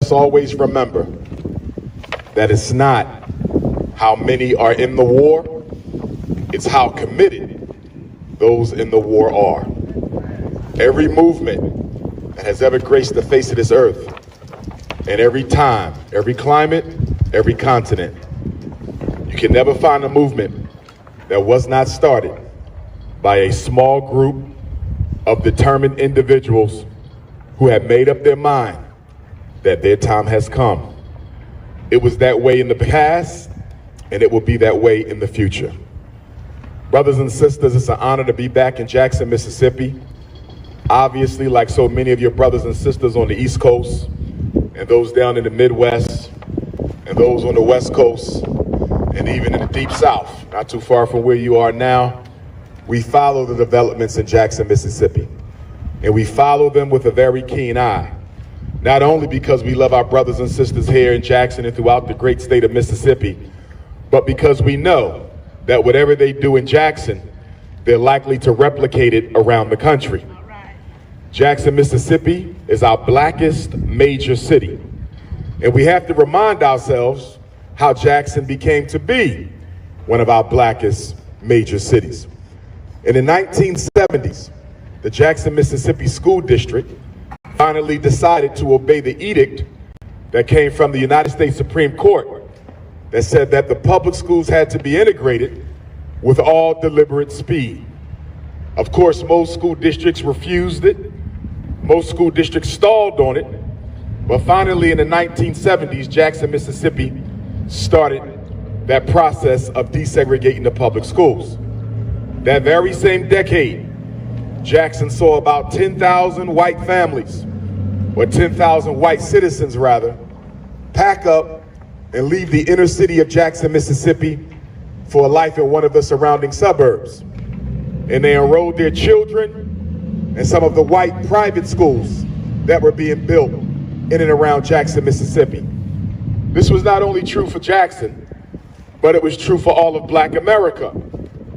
us always remember that it's not how many are in the war, it's how committed those in the war are. Every movement that has ever graced the face of this earth, and every time, every climate, every continent, you can never find a movement that was not started by a small group of determined individuals who have made up their mind that their time has come. It was that way in the past, and it will be that way in the future. Brothers and sisters, it's an honor to be back in Jackson, Mississippi. Obviously, like so many of your brothers and sisters on the East Coast, and those down in the Midwest, and those on the West Coast, and even in the Deep South, not too far from where you are now, we follow the developments in Jackson, Mississippi. And we follow them with a very keen eye. Not only because we love our brothers and sisters here in Jackson and throughout the great state of Mississippi, but because we know that whatever they do in Jackson, they're likely to replicate it around the country. Jackson, Mississippi is our blackest major city. And we have to remind ourselves how Jackson became to be one of our blackest major cities. In the 1970s, the Jackson, Mississippi School District finally decided to obey the edict that came from the United States Supreme Court that said that the public schools had to be integrated with all deliberate speed. Of course, most school districts refused it. Most school districts stalled on it. But finally, in the 1970s, Jackson, Mississippi started that process of desegregating the public schools. That very same decade, Jackson saw about 10,000 white families, or 10,000 white citizens rather, pack up and leave the inner city of Jackson, Mississippi for a life in one of the surrounding suburbs. And they enrolled their children in some of the white private schools that were being built in and around Jackson, Mississippi. This was not only true for Jackson, but it was true for all of Black America,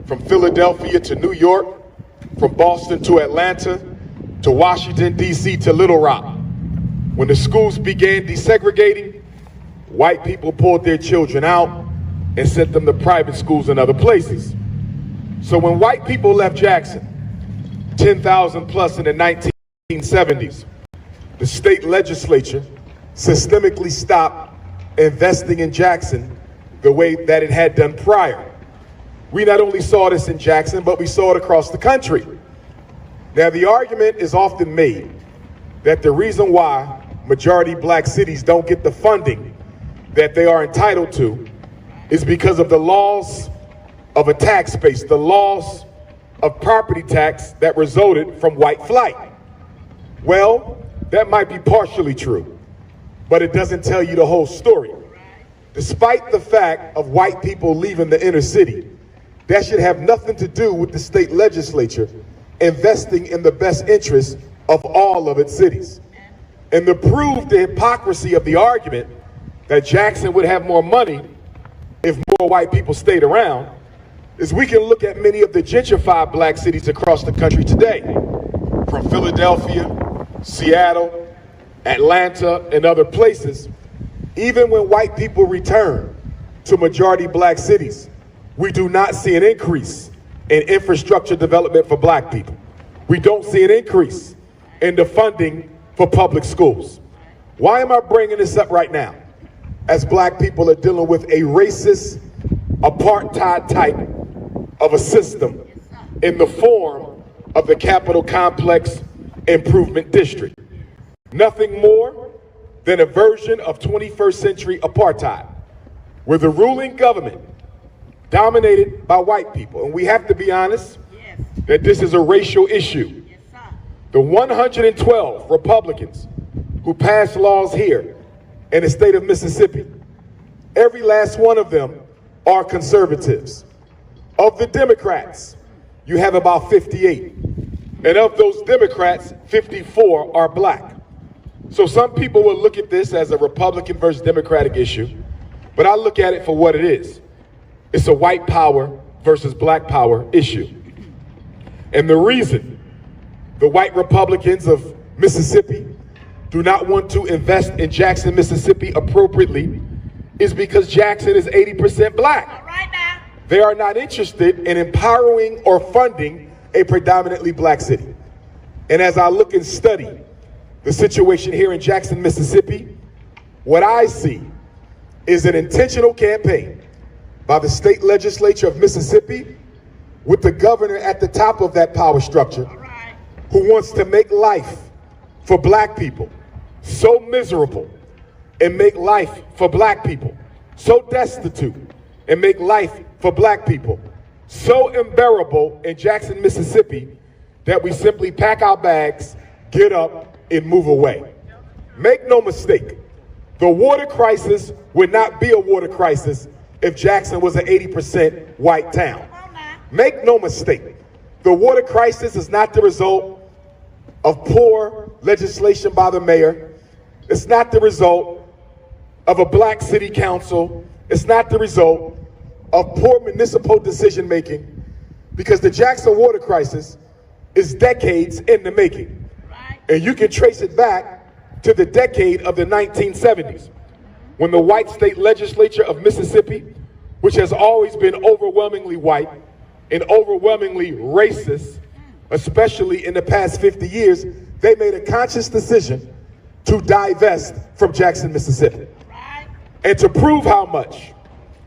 from Philadelphia to New York, from Boston to Atlanta, to Washington, D.C. to Little Rock. When the schools began desegregating, white people pulled their children out and sent them to private schools in other places. So when white people left Jackson, 10,000 plus in the 1970s, the state legislature systemically stopped investing in Jackson the way that it had done prior. We not only saw this in Jackson, but we saw it across the country. Now, the argument is often made that the reason why majority black cities don't get the funding that they are entitled to is because of the laws of a tax base, the laws of property tax that resulted from white flight. Well, that might be partially true, but it doesn't tell you the whole story. Despite the fact of white people leaving the inner city, that should have nothing to do with the state legislature investing in the best interest of all of its cities. And to prove the hypocrisy of the argument that Jackson would have more money if more white people stayed around, is we can look at many of the gentrified black cities across the country today, from Philadelphia, Seattle, Atlanta, and other places. Even when white people return to majority black cities, we do not see an increase in infrastructure development for black people. We don't see an increase in the funding for public schools. Why am I bringing this up right now? As black people are dealing with a racist, apartheid type of a system in the form of the Capitol Complex Improvement District. Nothing more than a version of 21st century apartheid, where the ruling government dominated by white people. And we have to be honest that this is a racial issue. The 112 Republicans who passed laws here in the state of Mississippi, every last one of them are conservatives. Of the Democrats, you have about 58. And of those Democrats, 54 are black. So some people will look at this as a Republican versus Democratic issue, but I look at it for what it is. It's a white power versus black power issue. And the reason the white Republicans of Mississippi do not want to invest in Jackson, Mississippi appropriately is because Jackson is 80% black. All right now. They are not interested in empowering or funding a predominantly black city. And as I look and study the situation here in Jackson, Mississippi, what I see is an intentional campaign by the state legislature of Mississippi with the governor at the top of that power structure, who wants to make life for black people so miserable and make life for black people so destitute and make life for black people so unbearable in Jackson, Mississippi, that we simply pack our bags, get up, and move away. Make no mistake, the water crisis would not be a water crisis if Jackson was an 80% white town. Make no mistake, the water crisis is not the result of poor legislation by the mayor. It's not the result of a black city council. It's not the result of poor municipal decision making, because the Jackson water crisis is decades in the making. And you can trace it back to the decade of the 1970s, when the white state legislature of Mississippi, which has always been overwhelmingly white and overwhelmingly racist, especially in the past 50 years, they made a conscious decision to divest from Jackson, Mississippi. And to prove how much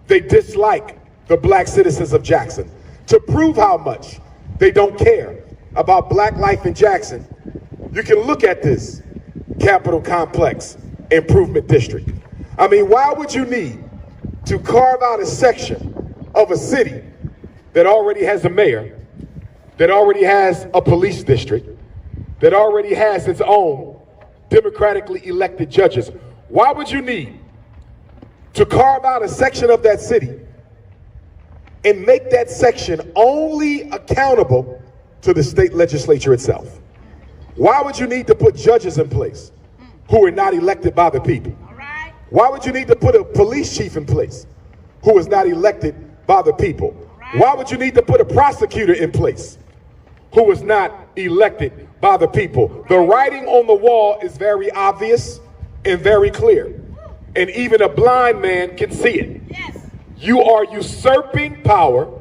they dislike the black citizens of Jackson, to prove how much they don't care about black life in Jackson, you can look at this Capitol Complex Improvement District. I mean, why would you need to carve out a section of a city that already has a mayor, that already has a police district, that already has its own democratically elected judges? Why would you need to carve out a section of that city and make that section only accountable to the state legislature itself? Why would you need to put judges in place who are not elected by the people? Why would you need to put a police chief in place who is not elected by the people? Why would you need to put a prosecutor in place who is not elected by the people? The writing on the wall is very obvious and very clear, and even a blind man can see it. Yes. You are usurping power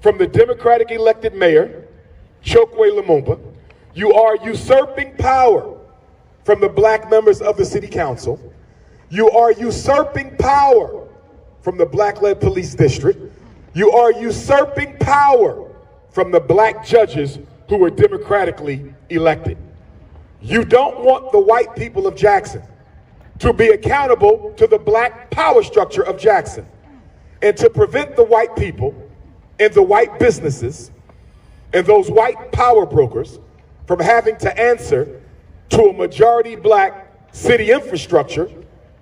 from the Democratic elected mayor, Chokwe Lumumba. You are usurping power from the black members of the city council. You are usurping power from the black-led police district. You are usurping power from the black judges who were democratically elected. You don't want the white people of Jackson to be accountable to the black power structure of Jackson, and to prevent the white people and the white businesses and those white power brokers from having to answer to a majority black city infrastructure.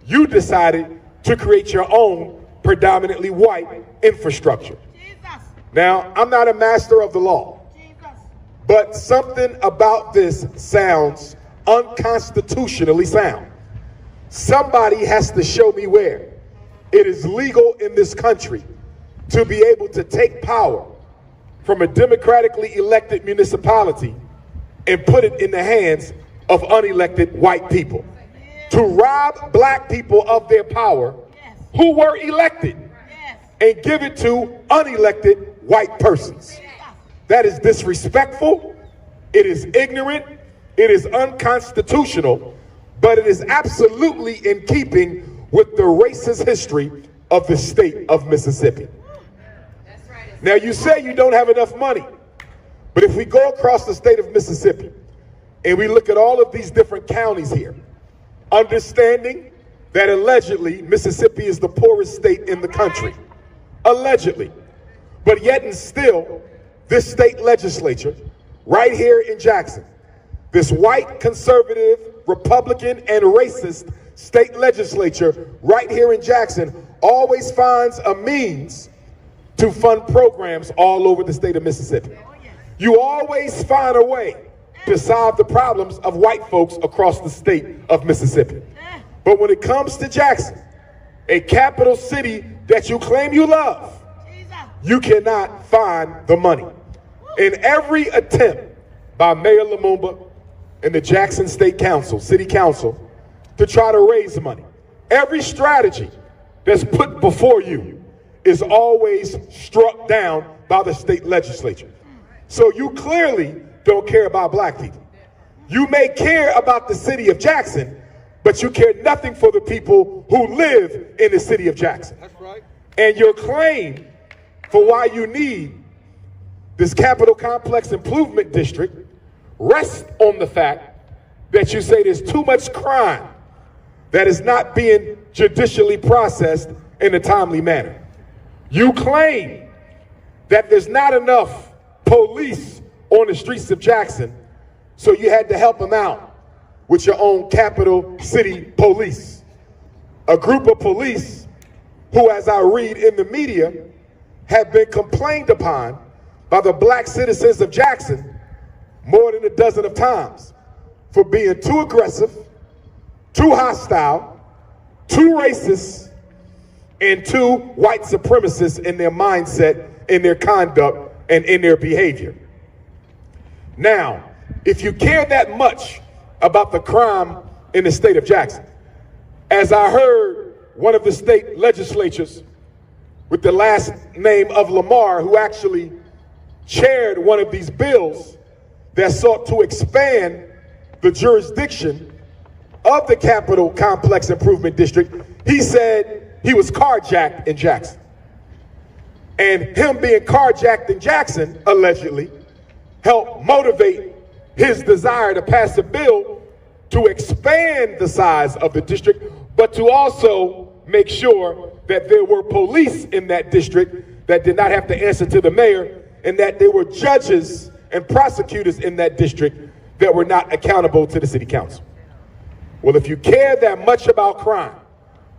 You decided to create your own predominantly white infrastructure. Jesus. Now, I'm not a master of the law, but something about this sounds unconstitutionally sound. Somebody has to show me where it is legal in this country to be able to take power from a democratically elected municipality and put it in the hands of unelected white people, to rob black people of their power who were elected and give it to unelected white persons. That is disrespectful, it is ignorant, it is unconstitutional, but it is absolutely in keeping with the racist history of the state of Mississippi. Now, you say you don't have enough money, but if we go across the state of Mississippi and we look at all of these different counties here, understanding that allegedly Mississippi is the poorest state in the country, allegedly, but yet and still this state legislature right here in Jackson, this white conservative Republican and racist state legislature right here in Jackson always finds a means to fund programs all over the state of Mississippi. You always find a way to solve the problems of white folks across the state of Mississippi. But when it comes to Jackson, a capital city that you claim you love, you cannot find the money. In every attempt by Mayor Lumumba and the Jackson State Council, City Council, to try to raise money. Every strategy that's put before you is always struck down by the state legislature. So you clearly don't care about black people. You may care about the city of Jackson, but you care nothing for the people who live in the city of Jackson. That's right. And your claim for why you need this Capital Complex Improvement District rests on the fact that you say there's too much crime that is not being judicially processed in a timely manner. You claim that there's not enough police on the streets of Jackson, so you had to help them out with your own capital city police. A group of police who, as I read in the media, have been complained upon by the black citizens of Jackson more than a dozen of times for being too aggressive, too hostile, too racist, and too white supremacist in their mindset, in their conduct, and in their behavior. Now, if you care that much about the crime in the state of Jackson, as I heard one of the state legislatures with the last name of Umar, who actually chaired one of these bills that sought to expand the jurisdiction of the Capital Complex Improvement District, he said he was carjacked in Jackson. And him being carjacked in Jackson, allegedly, helped motivate his desire to pass a bill to expand the size of the district, but to also make sure that there were police in that district that did not have to answer to the mayor, and that there were judges and prosecutors in that district that were not accountable to the city council. Well, if you care that much about crime,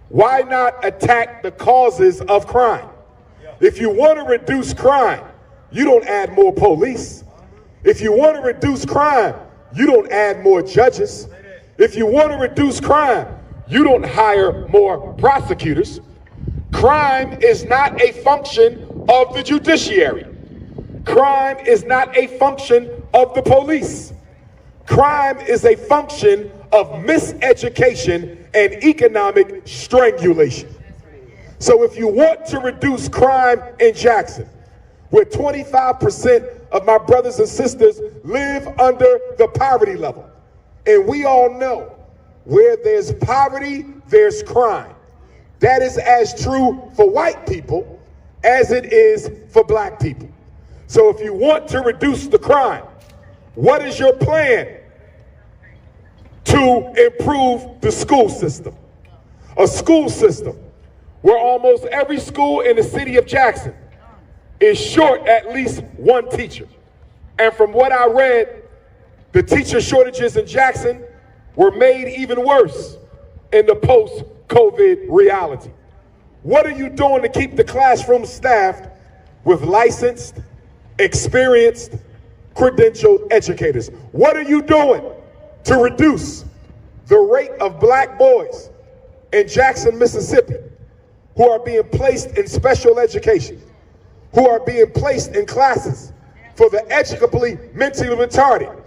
why not attack the causes of crime? If you want to reduce crime, you don't add more police. If you want to reduce crime, you don't add more judges. If you want to reduce crime, you don't hire more prosecutors. Crime is not a function of the judiciary. Crime is not a function of the police. Crime is a function of miseducation and economic strangulation. So if you want to reduce crime in Jackson, where 25% of my brothers and sisters live under the poverty level, and we all know where there's poverty, there's crime. That is as true for white people as it is for black people. So if you want to reduce the crime, what is your plan to improve the school system? A school system where almost every school in the city of Jackson is short at least one teacher. And from what I read, the teacher shortages in Jackson were made even worse in the post-COVID reality. What are you doing to keep the classroom staffed with licensed, experienced, credentialed educators? What are you doing to reduce the rate of black boys in Jackson, Mississippi, who are being placed in special education, who are being placed in classes for the educably mentally retarded,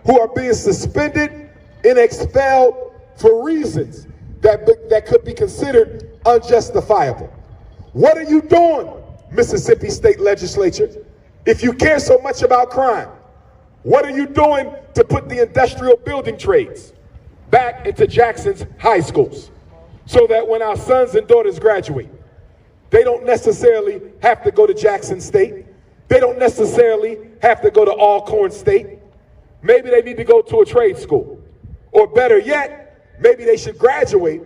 who are being suspended and expelled for reasons that could be considered unjustifiable? What are you doing, Mississippi State Legislature, if you care so much about crime? What are you doing to put the industrial building trades back into Jackson's high schools so that when our sons and daughters graduate, they don't necessarily have to go to Jackson State. They don't necessarily have to go to Alcorn State. Maybe they need to go to a trade school. Or better yet, maybe they should graduate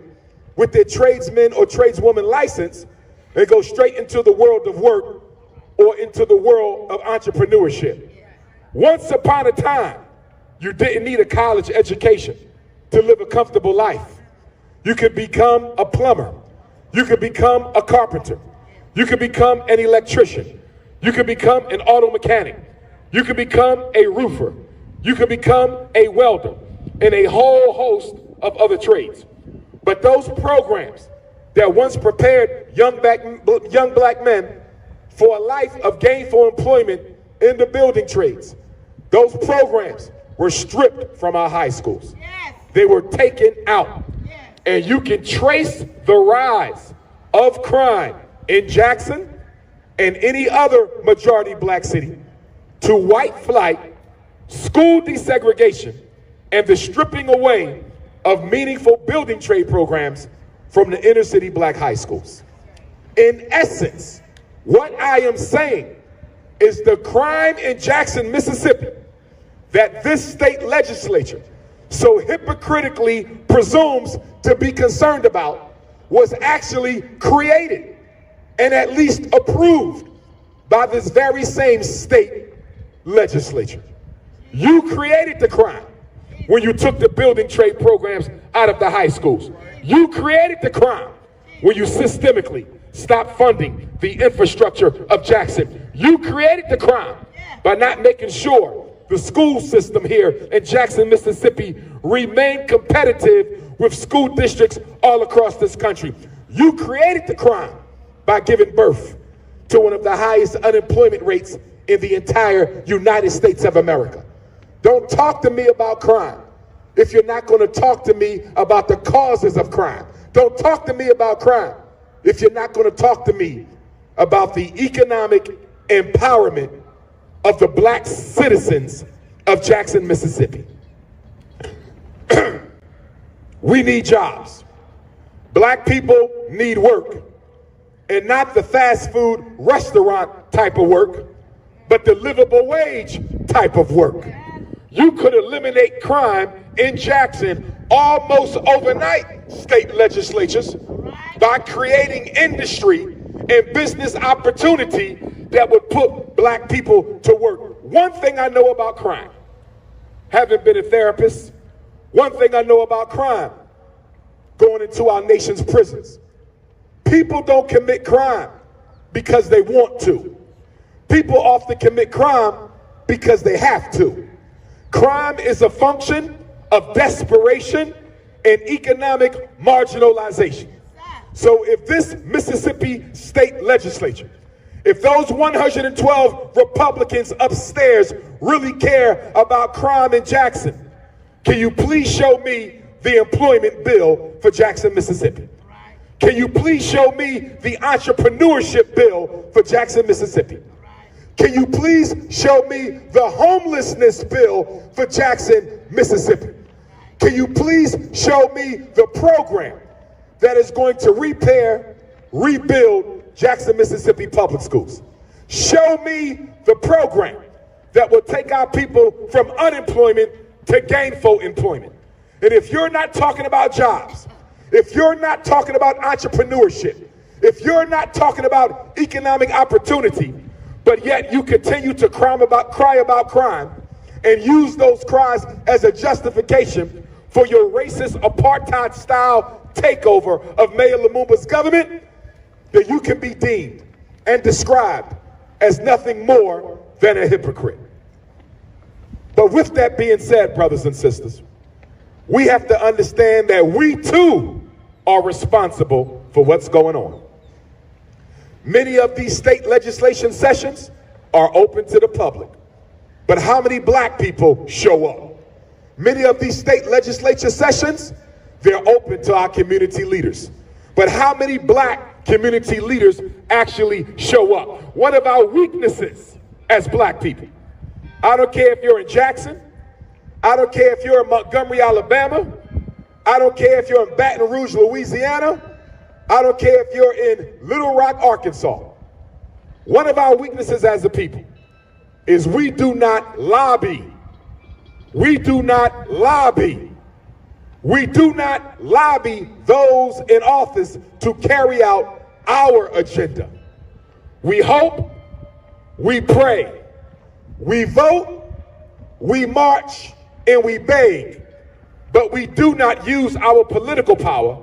with their tradesman or tradeswoman license and go straight into the world of work or into the world of entrepreneurship. Once upon a time, you didn't need a college education to live a comfortable life. You could become a plumber. You could become a carpenter. You could become an electrician. You could become an auto mechanic. You could become a roofer. You could become a welder and a whole host of other trades. But those programs that once prepared young black men for a life of gainful employment in the building trades, those programs were stripped from our high schools. They were taken out. And you can trace the rise of crime in Jackson and any other majority black city to white flight, school desegregation, and the stripping away of meaningful building trade programs from the inner city black high schools. In essence, what I am saying is the crime in Jackson, Mississippi, that this state legislature so hypocritically presumes to be concerned about was actually created and at least approved by this very same state legislature. You created the crime when you took the building trade programs out of the high schools. You created the crime when you systemically stopped funding the infrastructure of Jackson. You created the crime by not making sure the school system here in Jackson, Mississippi remain competitive with school districts all across this country. You created the crime by giving birth to one of the highest unemployment rates in the entire United States of America. Don't talk to me about crime if you're not going to talk to me about the causes of crime. Don't talk to me about crime if you're not going to talk to me about the economic empowerment of the black citizens of Jackson, Mississippi. We need jobs. Black people need work, and not the fast food restaurant type of work, but the livable wage type of work. You could eliminate crime in Jackson almost overnight, state legislatures, by creating industry and business opportunity that would put black people to work. One thing I know about crime, having been a therapist, one thing I know about crime, going into our nation's prisons, people don't commit crime because they want to. People often commit crime because they have to. Crime is a function of desperation and economic marginalization. So if this Mississippi state legislature, if those 112 Republicans upstairs really care about crime in Jackson, can you please show me the employment bill for Jackson, Mississippi? Can you please show me the entrepreneurship bill for Jackson, Mississippi? Can you please show me the homelessness bill for Jackson, Mississippi? Can you please show me the program that is going to repair, rebuild Jackson, Mississippi public schools? Show me the program that will take our people from unemployment to gainful employment. And if you're not talking about jobs, if you're not talking about entrepreneurship, if you're not talking about economic opportunity, but yet you continue to cry about crime and use those cries as a justification for your racist apartheid-style takeover of Mayor Lumumba's government, then you can be deemed and described as nothing more than a hypocrite. But with that being said, brothers and sisters, we have to understand that we too are responsible for what's going on. Many of these state legislation sessions are open to the public, but how many black people show up? Many of these state legislature sessions, they're open to our community leaders, but how many black community leaders actually show up? One of our weaknesses as black people, I don't care if you're in Jackson, I don't care if you're in Montgomery, Alabama, I don't care if you're in Baton Rouge, Louisiana, I don't care if you're in Little Rock, Arkansas. One of our weaknesses as a people is we do not lobby. We do not lobby. We do not lobby those in office to carry out our agenda. We hope, we pray, we vote, we march, and we beg, but we do not use our political power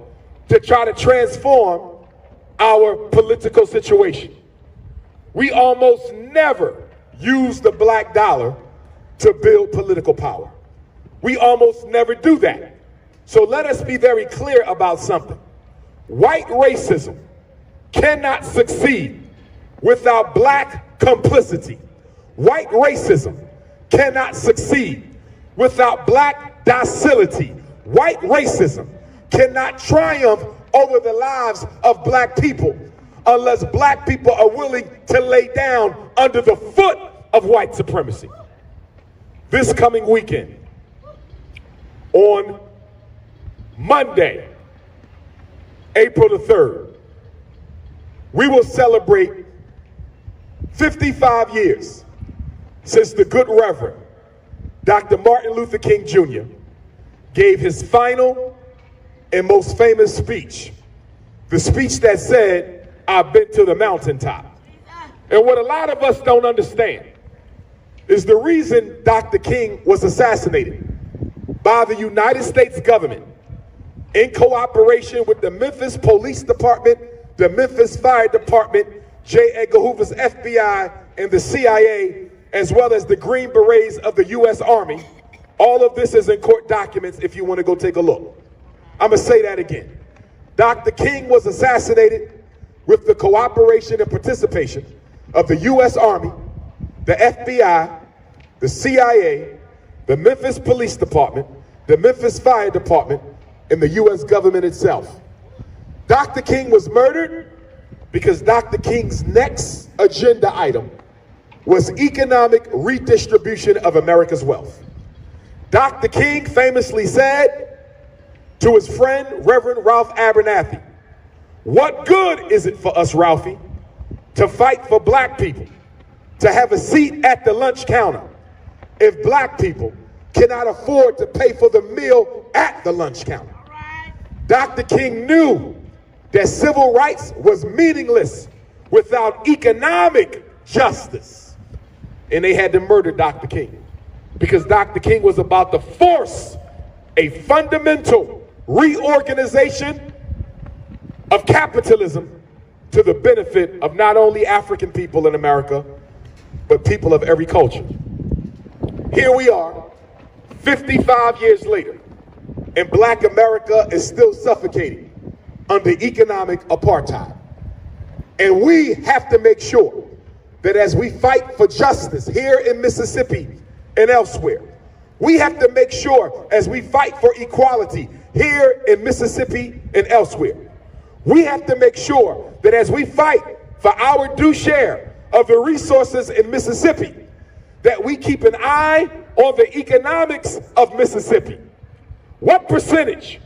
to try to transform our political situation. We almost never use the black dollar to build political power. We almost never do that. So let us be very clear about something. White racism cannot succeed without black complicity. White racism cannot succeed Without black docility, white racism cannot triumph over the lives of black people unless black people are willing to lay down under the foot of white supremacy. This coming weekend, on Monday, April the 3rd, we will celebrate 55 years since the good Reverend Dr. Martin Luther King Jr. gave his final and most famous speech, the speech that said, "I've been to the mountaintop." And what a lot of us don't understand is the reason Dr. King was assassinated by the United States government in cooperation with the Memphis Police Department, the Memphis Fire Department, J. Edgar Hoover's FBI, and the CIA, as well as the Green Berets of the U.S. Army. All of this is in court documents if you want to go take a look. I'm going to say that again. Dr. King was assassinated with the cooperation and participation of the U.S. Army, the FBI, the CIA, the Memphis Police Department, the Memphis Fire Department, and the U.S. government itself. Dr. King was murdered because Dr. King's next agenda item was economic redistribution of America's wealth. Dr. King famously said to his friend, Reverend Ralph Abernathy, "What good is it for us, Ralphie, to fight for black people, to have a seat at the lunch counter, if black people cannot afford to pay for the meal at the lunch counter?" Dr. King knew that civil rights was meaningless without economic justice. And they had to murder Dr. King because Dr. King was about to force a fundamental reorganization of capitalism to the benefit of not only African people in America, but people of every culture. Here we are, 55 years later, and black America is still suffocating under economic apartheid. And we have to make sure that as we fight for justice here in Mississippi and elsewhere, we have to make sure as we fight for equality here in Mississippi and elsewhere, we have to make sure that as we fight for our due share of the resources in Mississippi, that we keep an eye on the economics of Mississippi. What percentage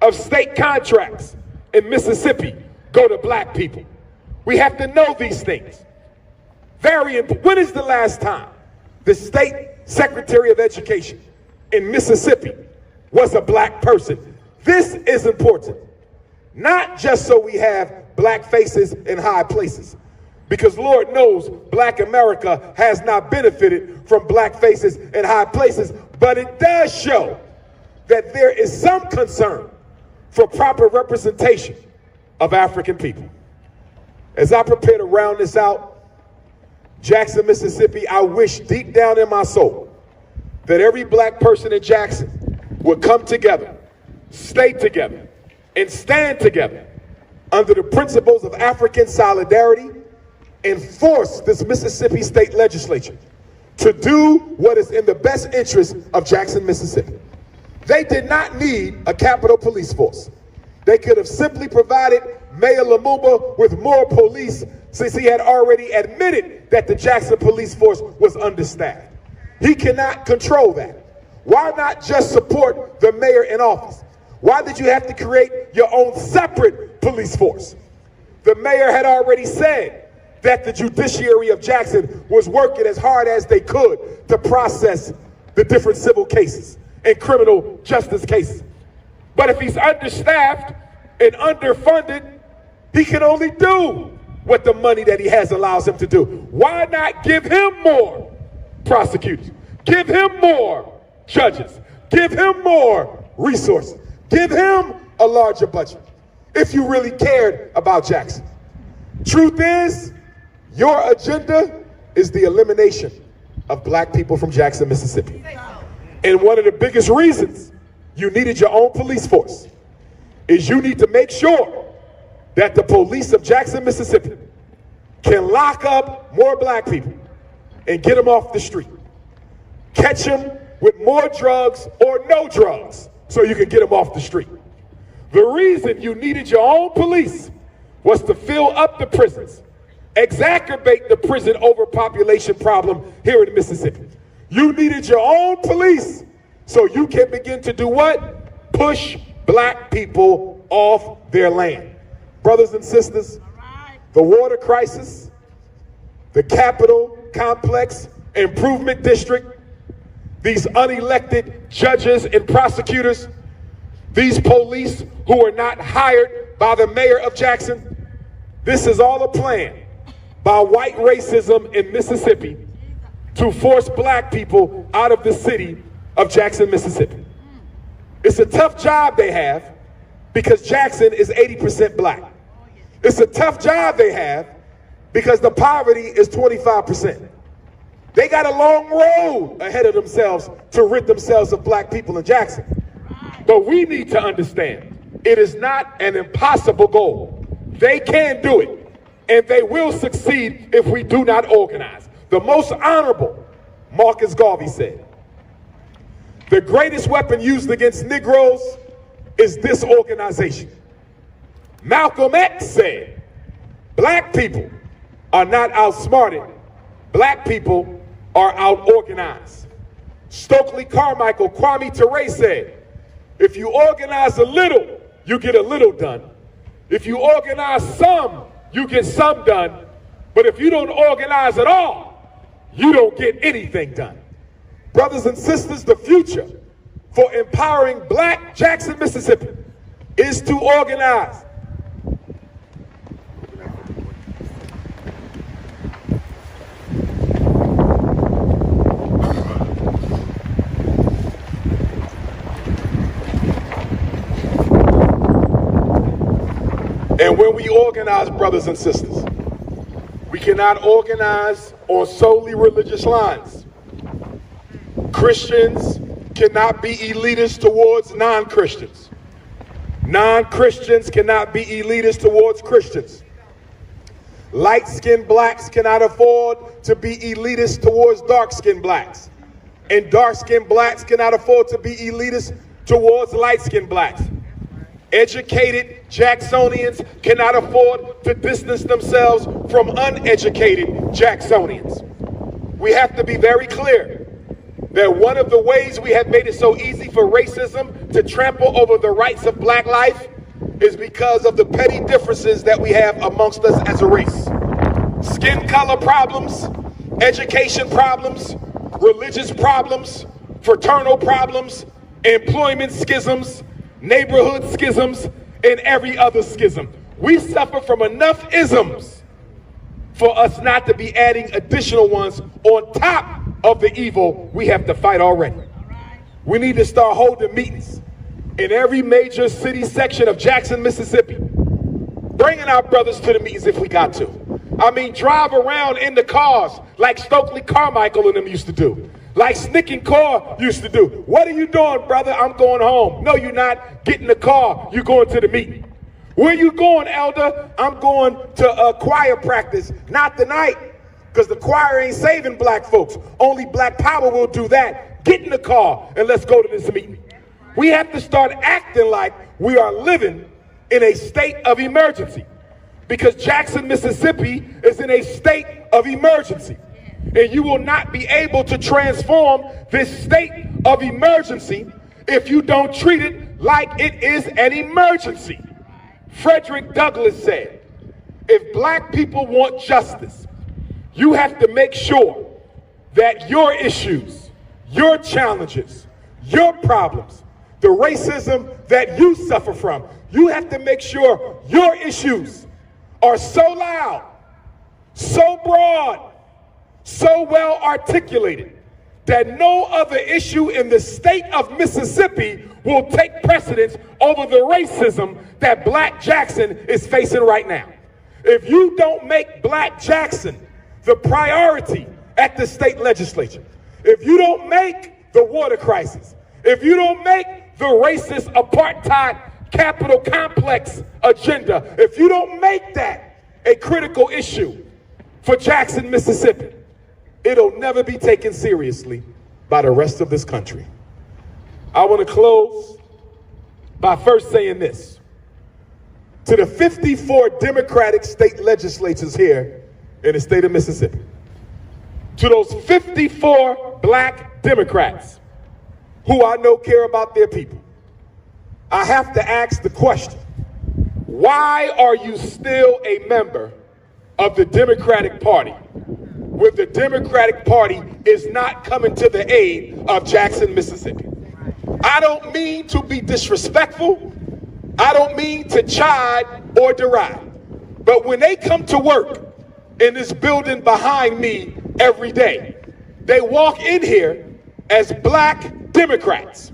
of state contracts in Mississippi go to black people? We have to know these things. Very important. When is the last time the state secretary of education in Mississippi was a black person? This is important. Not just so we have black faces in high places, because Lord knows black America has not benefited from black faces in high places, but it does show that there is some concern for proper representation of African people. As I prepare to round this out, Jackson, Mississippi, I wish deep down in my soul that every black person in Jackson would come together, stay together, and stand together under the principles of African solidarity and force this Mississippi state legislature to do what is in the best interest of Jackson, Mississippi. They did not need a Capitol Police Force. They could have simply provided Mayor Lumumba with more police, since he had already admitted that the Jackson Police Force was understaffed. He cannot control that. Why not just support the mayor in office? Why did you have to create your own separate police force? The mayor had already said that the judiciary of Jackson was working as hard as they could to process the different civil cases and criminal justice cases. But if he's understaffed and underfunded, he can only do what the money that he has allows him to do. Why not give him more prosecutors? Give him more judges. Give him more resources. Give him a larger budget if you really cared about Jackson. Truth is, your agenda is the elimination of black people from Jackson, Mississippi. And one of the biggest reasons you needed your own police force is you need to make sure that the police of Jackson, Mississippi can lock up more black people and get them off the street. Catch them with more drugs or no drugs so you can get them off the street. The reason you needed your own police was to fill up the prisons, exacerbate the prison overpopulation problem here in Mississippi. You needed your own police so you can begin to do what? Push black people off their land. Brothers and sisters, the water crisis, the Capitol Complex Improvement District, these unelected judges and prosecutors, these police who are not hired by the mayor of Jackson, this is all a plan by white racism in Mississippi to force black people out of the city of Jackson, Mississippi. It's a tough job they have because Jackson is 80% black. It's a tough job they have because the poverty is 25%. They got a long road ahead of themselves to rid themselves of black people in Jackson. But we need to understand, it is not an impossible goal. They can do it, and they will succeed if we do not organize. The most honorable Marcus Garvey said, the greatest weapon used against Negroes is disorganization. Malcolm X said, black people are not outsmarted, black people are outorganized. Stokely Carmichael, Kwame Ture said, if you organize a little, you get a little done. If you organize some, you get some done. But if you don't organize at all, you don't get anything done. Brothers and sisters, the future for empowering black Jackson, Mississippi is to organize. And when we organize, brothers and sisters, we cannot organize on solely religious lines. Christians cannot be elitist towards non-Christians. Non-Christians cannot be elitist towards Christians. Light-skinned blacks cannot afford to be elitist towards dark-skinned blacks. And dark-skinned blacks cannot afford to be elitist towards light-skinned blacks. Educated Jacksonians cannot afford to distance themselves from uneducated Jacksonians. We have to be very clear that one of the ways we have made it so easy for racism to trample over the rights of black life is because of the petty differences that we have amongst us as a race. Skin color problems, education problems, religious problems, fraternal problems, employment schisms, neighborhood schisms, and every other schism. We suffer from enough isms for us not to be adding additional ones on top of the evil we have to fight already. We need to start holding meetings in every major city section of Jackson, Mississippi, bringing our brothers to the meetings if we got to. I mean, drive around in the cars like Stokely Carmichael and them used to do. Like Snick and Car used to do. What are you doing, brother? I'm going home. No, you're not. Get in the car. You're going to the meeting. Where you going, elder? I'm going to choir practice. Not tonight, because the choir ain't saving black folks. Only black power will do that. Get in the car and let's go to this meeting. We have to start acting like we are living in a state of emergency, because Jackson, Mississippi is in a state of emergency. And you will not be able to transform this state of emergency if you don't treat it like it is an emergency. Frederick Douglass said, if black people want justice, you have to make sure that your issues, your challenges, your problems, the racism that you suffer from, you have to make sure your issues are so loud, so broad, so well articulated that no other issue in the state of Mississippi will take precedence over the racism that black Jackson is facing right now. If you don't make black Jackson the priority at the state legislature, if you don't make the water crisis, if you don't make the racist apartheid Capitol Complex agenda, if you don't make that a critical issue for Jackson, Mississippi, it'll never be taken seriously by the rest of this country. I want to close by first saying this. To the 54 Democratic state legislatures here in the state of Mississippi, to those 54 black Democrats who I know care about their people, I have to ask the question, why are you still a member of the Democratic Party when the Democratic Party is not coming to the aid of Jackson, Mississippi? I don't mean to be disrespectful. I don't mean to chide or deride. But when they come to work in this building behind me every day, they walk in here as black Democrats.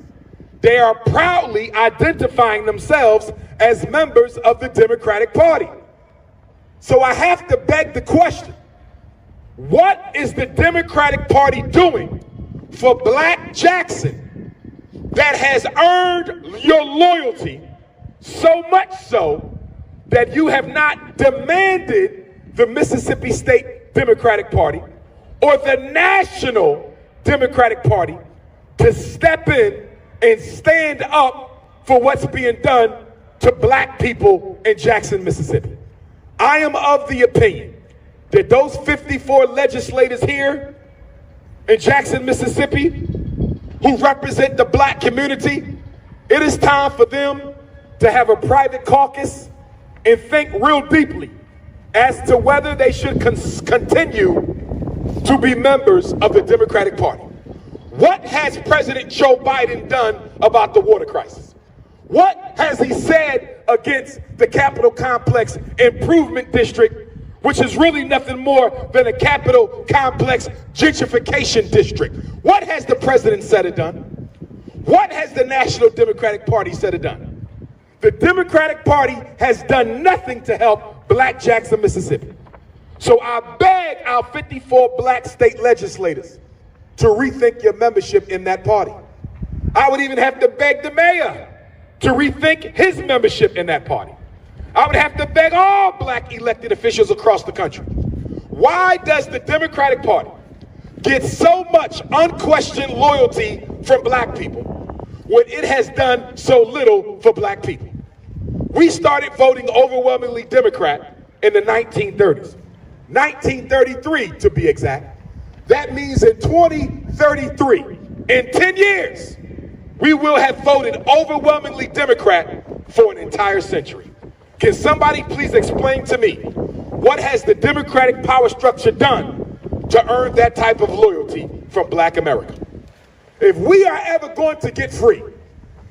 They are proudly identifying themselves as members of the Democratic Party. So I have to beg the question, what is the Democratic Party doing for black Jackson that has earned your loyalty so much so that you have not demanded the Mississippi State Democratic Party or the National Democratic Party to step in and stand up for what's being done to black people in Jackson, Mississippi? I am of the opinion that those 54 legislators here in Jackson, Mississippi, who represent the black community, it is time for them to have a private caucus and think real deeply as to whether they should continue to be members of the Democratic Party. What has President Joe Biden done about the water crisis? What has he said against the Capitol Complex Improvement District, which is really nothing more than a Capitol Complex gentrification district? What has the president said or done? What has the National Democratic Party said or done? The Democratic Party has done nothing to help black Jackson, Mississippi. So I beg our 54 black state legislators to rethink your membership in that party. I would even have to beg the mayor to rethink his membership in that party. I would have to beg all black elected officials across the country. Why does the Democratic Party get so much unquestioned loyalty from black people when it has done so little for black people? We started voting overwhelmingly Democrat in the 1930s, 1933 to be exact. That means in 2033, in 10 years, we will have voted overwhelmingly Democrat for an entire century. Can somebody please explain to me, what has the Democratic power structure done to earn that type of loyalty from black America? If we are ever going to get free,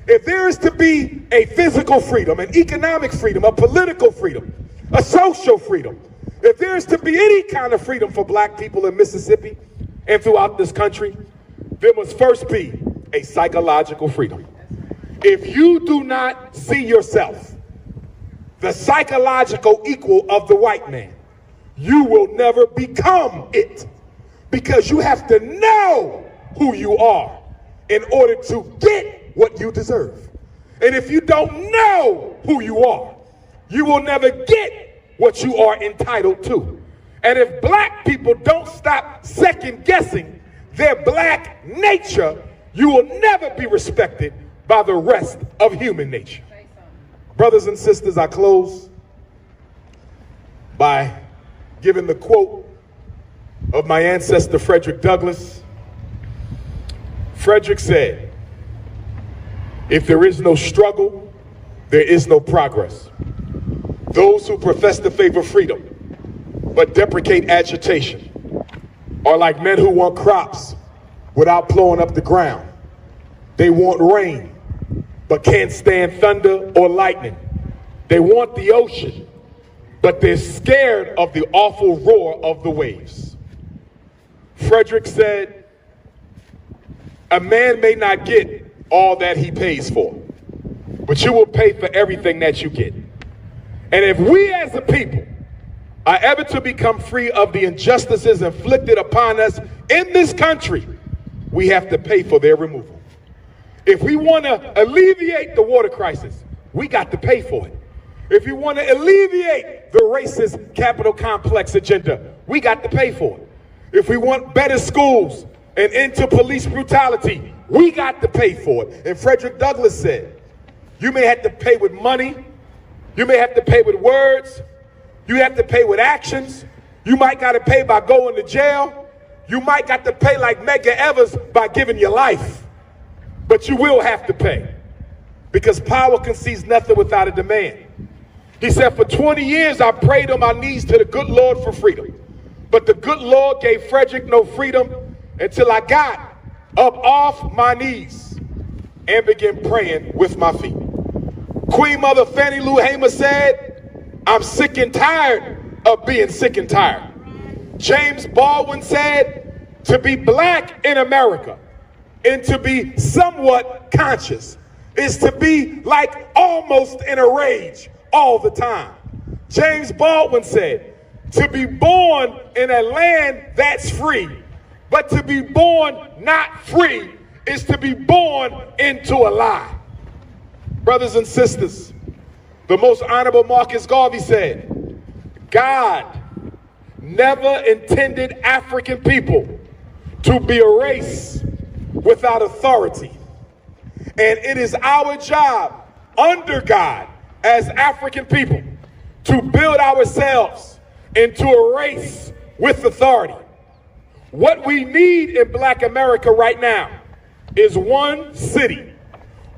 if there is to be a physical freedom, an economic freedom, a political freedom, a social freedom, if there is to be any kind of freedom for black people in Mississippi and throughout this country, there must first be a psychological freedom. If you do not see yourself the psychological equal of the white man, you will never become it, because you have to know who you are in order to get what you deserve. And if you don't know who you are, you will never get what you are entitled to. And if black people don't stop second guessing their black nature, you will never be respected by the rest of human nature. Brothers and sisters, I close by giving the quote of my ancestor Frederick Douglass. Frederick said, "If there is no struggle, there is no progress. Those who profess to favor freedom but deprecate agitation are like men who want crops without plowing up the ground. They want rain but can't stand thunder or lightning. They want the ocean, but they're scared of the awful roar of the waves." Frederick said, "A man may not get all that he pays for, but you will pay for everything that you get." And if we as a people are ever to become free of the injustices inflicted upon us in this country, we have to pay for their removal. If we want to alleviate the water crisis, we got to pay for it. If we want to alleviate the racist Capitol Complex agenda, we got to pay for it. If we want better schools, and into police brutality. We got to pay for it. And Frederick Douglass said, you may have to pay with money, you may have to pay with words, you have to pay with actions, you might got to pay by going to jail, you might got to pay like Medgar Evers by giving your life, but you will have to pay, because power concedes nothing without a demand. He said, for 20 years I prayed on my knees to the good Lord for freedom, but the good Lord gave Frederick no freedom until I got up off my knees and began praying with my feet. Queen Mother Fannie Lou Hamer said, I'm sick and tired of being sick and tired. James Baldwin said, to be black in America and to be somewhat conscious is to be like almost in a rage all the time. James Baldwin said, to be born in a land that's free, but to be born not free is to be born into a lie. Brothers and sisters, the most honorable Marcus Garvey said, God never intended African people to be a race without authority. And it is our job under God as African people to build ourselves into a race with authority. What we need in Black America right now is one city,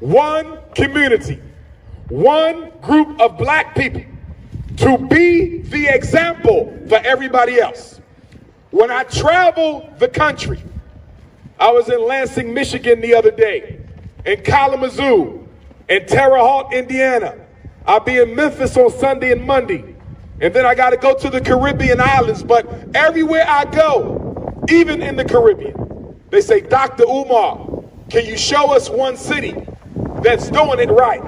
one community, one group of black people to be the example for everybody else. When I travel the country, I was in Lansing, Michigan the other day, in Kalamazoo, in Terre Haute, Indiana. I'll be in Memphis on Sunday and Monday. And then I got to go to the Caribbean islands. But everywhere I go, even in the Caribbean, they say, Dr. Umar, can you show us one city that's doing it right?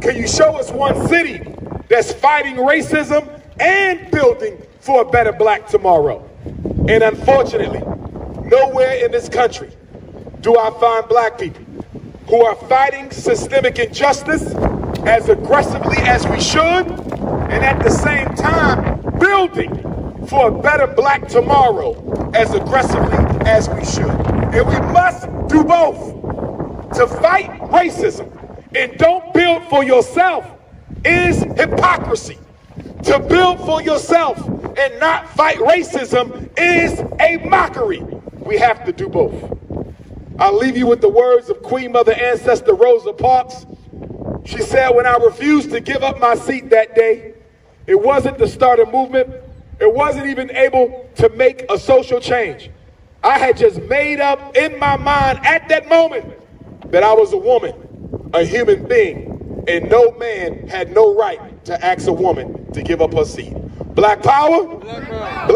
Can you show us one city that's fighting racism and building for a better black tomorrow? And unfortunately, nowhere in this country do I find black people who are fighting systemic injustice as aggressively as we should, and at the same time building for a better black tomorrow as aggressively as we should. And we must do both. To fight racism and don't build for yourself is hypocrisy. To build for yourself and not fight racism is a mockery. We have to do both. I'll leave you with the words of Queen Mother Ancestor Rosa Parks. She said, when I refused to give up my seat that day, it wasn't to start a movement. It wasn't even able to make a social change. I had just made up in my mind at that moment that I was a woman, a human being, and no man had no right to ask a woman to give up her seat. Black power, black power.